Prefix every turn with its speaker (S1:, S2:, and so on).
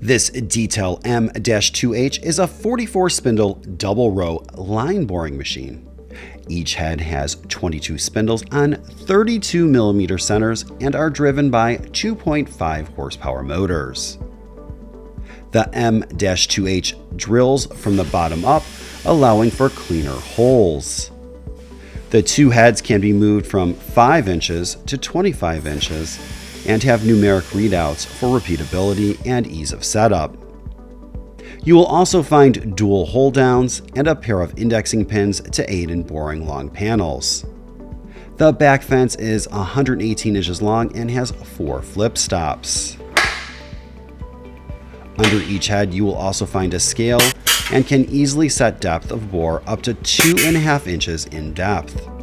S1: This Detel M-2H is a 44 spindle double row line boring machine. Each head has 22 spindles on 32mm centers and are driven by 2.5 horsepower motors. The M-2H drills from the bottom up, allowing for cleaner holes. The two heads can be moved from 5 inches to 25 inches and have numeric readouts for repeatability and ease of setup. You will also find dual hold downs and a pair of indexing pins to aid in boring long panels. The back fence is 118 inches long and has 4 flip stops. Under each head, you will also find a scale and can easily set depth of bore up to 2.5 inches in depth.